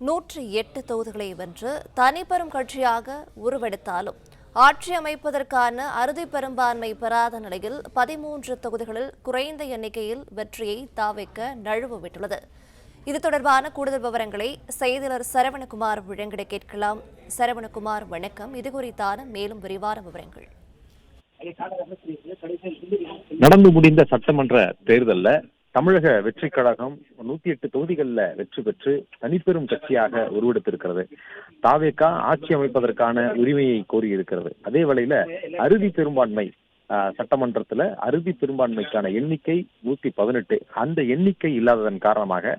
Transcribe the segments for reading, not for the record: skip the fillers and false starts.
108 தொகுதிகளை வென்று தனிப்பெரும் கட்சியாக உருவெடுத்தாலும் ஆட்சி அமைப்பதற்கான அறுதி பெரும்பான்மை பெறாத நிலையில் 13 தொகுதிகளில் குறைந்த எண்ணிக்கையில் வெற்றியை தாவேக்க நழுவவிட்டுள்ளது. இது தொடர்பான கூடுதல் விவரங்களை செய்தியாளர் சரவணகுமார் வழங்கிட கேட்கலாம். சரவணகுமார், வணக்கம். இது குறித்தான மேலும் விரிவான விவரங்கள். நடந்து முடிந்த சட்டமன்ற தேர்தல்ல தமிழக வெற்றி கழகம் 108 தொகுதிகளில் வெற்றி பெற்று தனிப்பெரும் கட்சியாக உருவெடுத்திருக்கிறது. தாவேகா ஆட்சி அமைப்பதற்கான உரிமையை கோரியிருக்கிறது. அதே வேளையில அறுதி பெரும்பான்மை சட்டமன்றத்துல அறுதி பெரும்பான்மைக்கான எண்ணிக்கை 118. அந்த எண்ணிக்கை இல்லாததன் காரணமாக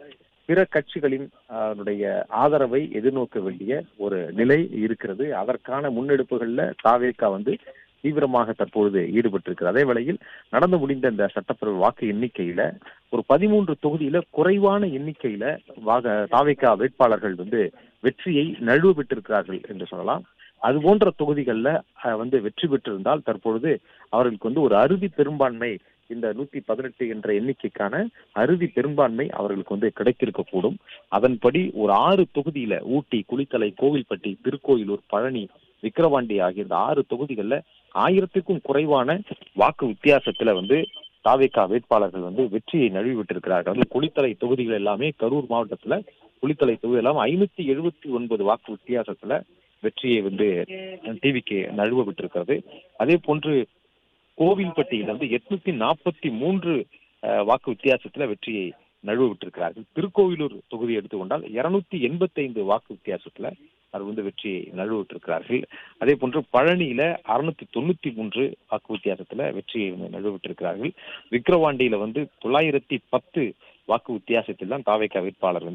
பிற கட்சிகளின் ஆதரவை எதிர்நோக்க வேண்டிய ஒரு நிலை இருக்கிறது. அதற்கான முன்னெடுப்புகள்ல தாவேகா தீவிரமாக தற்பொழுது ஈடுபட்டிருக்கிறது. அதே வேளையில் நடந்து முடிந்த இந்த சட்டப்பேரவை வாக்கு எண்ணிக்கையில ஒரு 13 தொகுதியில குறைவான எண்ணிக்கையில தாவேகா வேட்பாளர்கள் வெற்றியை நழுவ பெற்றிருக்கிறார்கள் என்று சொல்லலாம். அது போன்ற தொகுதிகள்ல வெற்றி பெற்றிருந்தால் தற்பொழுது அவர்களுக்கு ஒரு அறுதி பெரும்பான்மை, இந்த 118 என்ற எண்ணிக்கைக்கான அறுதி பெரும்பான்மை அவர்களுக்கு கிடைத்திருக்க கூடும். அதன்படி ஒரு 6 தொகுதியில ஊட்டி, குளித்தலை, கோவில்பட்டி, திருக்கோயிலூர், பழனி, விக்கிரவாண்டி ஆகிய இந்த 6 தொகுதிகள்ல 1000க்கும் குறைவான வாக்கு வித்தியாசத்துல தாவேகா வேட்பாளர்கள் வெற்றியை நழுவிவிட்டிருக்கிறார்கள். குளித்தலை தொகுதிகள் எல்லாமே, கரூர் மாவட்டத்துல குளித்தலை தொகுதி எல்லாம் 579 வாக்கு வித்தியாசத்துல வெற்றியை டிவிக்கு நழுவ விட்டிருக்கிறது. அதே போன்று கோவில்பட்டியில் 843 வாக்கு வித்தியாசத்துல வெற்றியை நழுவ விட்டிருக்கிறார்கள். திருக்கோவிலூர் தொகுதி எடுத்துக்கொண்டால் 285 வாக்கு வித்தியாசத்துல அவர் வெற்றியை நழுவிட்டிருக்கிறார்கள். அதே போன்று பழனியில 693 வாக்கு வித்தியாசத்துல வெற்றியை நழுவிட்டிருக்கிறார்கள். விக்கிரவாண்டியில 910 வாக்கு வித்தியாசத்தில் தான் தாவேகா வேட்பாளர்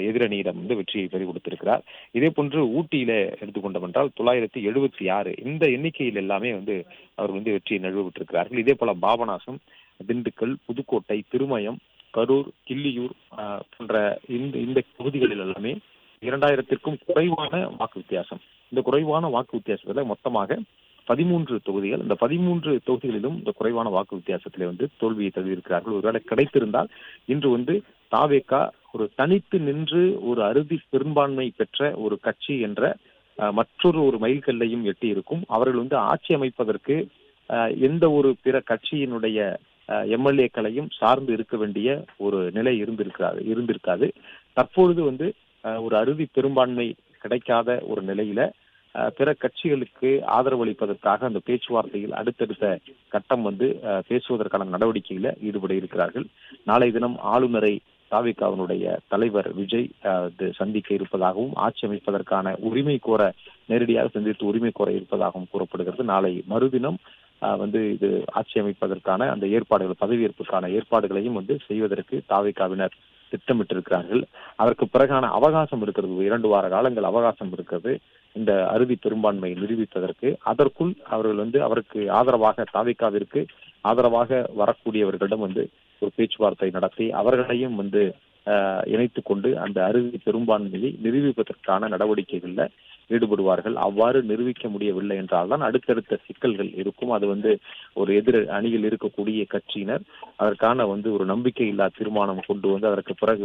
எதிரணியிடம் வெற்றியை பெறி கொடுத்திருக்கிறார். இதே போன்று ஊட்டியில எடுத்துக்கொண்டோம் என்றால் 976 இந்த எண்ணிக்கையில் எல்லாமே அவர் வெற்றியை நழுவிட்டிருக்கிறார்கள். இதே போல பாபநாசம், திண்டுக்கல், புதுக்கோட்டை, திருமயம், கரூர், கிள்ளியூர் போன்ற இந்த தொகுதிகளில் எல்லாமே 2000க்கும் குறைவான வாக்கு வித்தியாசம். இந்த குறைவான வாக்கு வித்தியாசத்துல மொத்தமாக 13 தொகுதிகள். இந்த 13 தொகுதிகளிலும் இந்த குறைவான வாக்கு வித்தியாசத்திலே தோல்வியை தழுவியிருக்கிறார்கள். ஒருவேளை கிடைத்திருந்தால் இன்று தாவேகா ஒரு தனித்து நின்று ஒரு அறுதி பெரும்பான்மை பெற்ற ஒரு கட்சி என்ற மற்றொரு மைல்கல்லையும் எட்டி இருக்கும். அவர்கள் ஆட்சி அமைப்பதற்கு எந்த ஒரு பிற கட்சியினுடைய எம்எல்ஏக்களையும் சார்ந்து இருக்க வேண்டிய ஒரு நிலை இருந்திருக்காது. தற்பொழுது ஒரு அறுதி பெரும்பான்மை கிடைக்காத ஒரு நிலையில பிற கட்சிகளுக்கு ஆதரவு அளிப்பதற்காக அந்த பேச்சுவார்த்தையில் அடுத்தடுத்த கட்டம் பேசுவதற்கான நடவடிக்கையில ஈடுபட இருக்கிறார்கள். நாளை தினம் ஆளுநரை தாவேகாவினுடைய தலைவர் விஜய் சந்திக்க இருப்பதாகவும், ஆட்சி அமைப்பதற்கான உரிமை கோர நேரடியாக சந்தித்து உரிமை கோர இருப்பதாகவும் கூறப்படுகிறது. நாளை மறுதினம் இது ஆட்சி அமைப்பதற்கான அந்த ஏற்பாடுகள், பதவியேற்புக்கான ஏற்பாடுகளையும் செய்வதற்கு தாவேகாவினர் திட்டமிட்டிருக்கிறார்கள். அதற்கு பிறகான அவகாசம் இருக்கிறது, 2 வார காலங்கள் அவகாசம் இருக்கிறது இந்த அறுதி பெரும்பான்மை நிரூபிப்பதற்கு. அதற்குள் அவர்கள் அவருக்கு ஆதரவாக, தாவேகாவிற்கு ஆதரவாக வரக்கூடியவர்களிடம் ஒரு பேச்சுவார்த்தை நடத்தி அவர்களையும் இணைத்துக் கொண்டு அந்த அறுதி பெரும்பான்மையை நிரூபிப்பதற்கான நடவடிக்கைகள்ல ஈடுபடுவார்கள். அவ்வாறு நிரூபிக்க முடியவில்லை என்றால்தான் அடுத்தடுத்த சிக்கல்கள் இருக்கும். அது ஒரு எதிர் அணியில் இருக்கக்கூடிய கட்சியினர் அதற்கான ஒரு நம்பிக்கை இல்லா தீர்மானம் கொண்டு அதற்கு பிறகு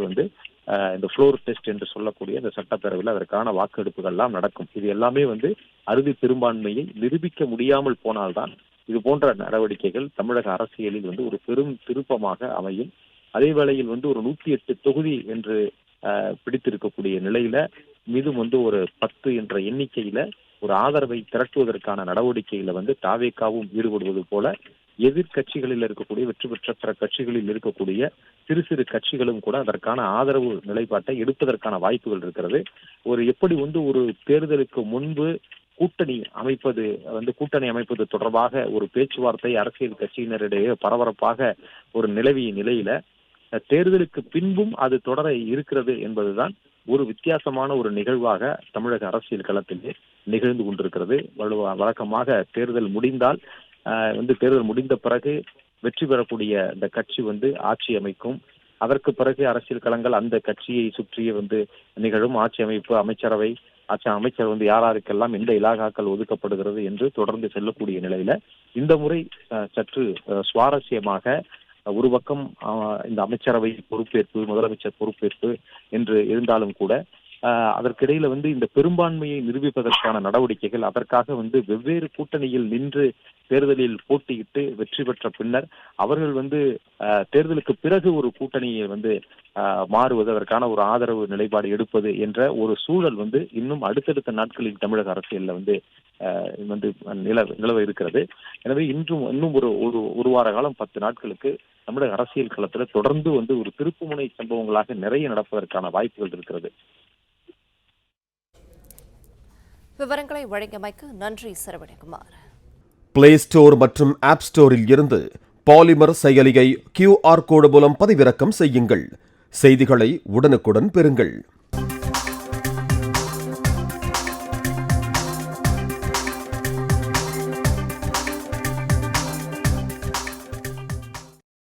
இந்த ஃப்ளோர் டெஸ்ட் என்று சொல்லக்கூடிய இந்த சட்டப்பேரவையில் அதற்கான வாக்கெடுப்புகள் எல்லாம் நடக்கும். இது எல்லாமே அறுதி பெரும்பான்மையை நிரூபிக்க முடியாமல் போனால்தான் இது போன்ற நடவடிக்கைகள் தமிழக அரசியலில் ஒரு பெரும் திருப்பமாக அமையும். அதே வேளையில் ஒரு 108 தொகுதி என்று பிடித்திருக்கக்கூடிய நிலையில மீதும் ஒரு 10 என்ற எண்ணிக்கையில ஒரு ஆதரவை திரட்டுவதற்கான நடவடிக்கையில தாவேகாவும் ஈடுபடுவது போல எதிர்கட்சிகளில் இருக்கக்கூடிய, வெற்றி பெற்ற பிற கட்சிகளில் இருக்கக்கூடிய சிறு சிறு கட்சிகளும் கூட அதற்கான ஆதரவு நிலைப்பாட்டை எடுப்பதற்கான வாய்ப்புகள் இருக்கிறது. எப்படி ஒரு தேர்தலுக்கு முன்பு கூட்டணி அமைப்பது தொடர்பாக ஒரு பேச்சுவார்த்தை அரசியல் கட்சியினரிடையே பரபரப்பாக ஒரு நிலவிய நிலையில தேர்தலுக்கு பின்பும் அது தொடர இருக்கிறது என்பதுதான் ஒரு வித்தியாசமான ஒரு நிகழ்வாக தமிழக அரசியல் களத்திலே நிகழ்ந்து கொண்டிருக்கிறது. வழக்கமாக தேர்தல் முடிந்தால் தேர்தல் முடிந்த பிறகு வெற்றி பெறக்கூடிய இந்த கட்சி ஆட்சி அமைக்கும். அதற்கு பிறகு அரசியல் களங்கள் அந்த கட்சியை சுற்றிய நிகழும். ஆட்சி அமைப்பு, அமைச்சரவை, அமைச்சர் யாராருக்கெல்லாம் எந்த இலாகாக்கள் ஒதுக்கப்படுகிறது என்று தொடர்ந்து செல்லக்கூடிய நிலையில இந்த முறை சற்று சுவாரஸ்யமாக ஒரு பக்கம் இந்த அமைச்சரவை பொறுப்பேற்பு, முதலமைச்சர் பொறுப்பேற்பு என்று இருந்தாலும் கூட அதற்கிடையில இந்த பெரும்பான்மையை நிரூபிப்பதற்கான நடவடிக்கைகள், அதற்காக வெவ்வேறு கூட்டணியில் நின்று தேர்தலில் போட்டியிட்டு வெற்றி பெற்ற பின்னர் அவர்கள் தேர்தலுக்கு பிறகு ஒரு கூட்டணியை மாறுவது, அதற்கான ஒரு ஆதரவு நிலைப்பாடு எடுப்பது என்ற ஒரு சூழல் இன்னும் அடுத்தடுத்த நாட்களில் தமிழக அரசியல்ல நிலவ இருக்கிறது. எனவே இன்னும் ஒரு வார காலம் 10 நாட்களுக்கு தமிழக அரசியல் களத்துல தொடர்ந்து ஒரு திருப்புமுனை சம்பவங்களாக நிறைய நடப்பதற்கான வாய்ப்புகள் இருக்கிறது. விவரங்களை வழங்கியமைக்கு நன்றி சரவணகுமார். பிளே ஸ்டோர் மற்றும் ஆப் ஸ்டோரில் இருந்து பாலிமர் செயலியை QR கோடு மூலம் பதிவிறக்கம் செய்யுங்கள். செய்திகளை உடனுக்குடன் பெறுங்கள்.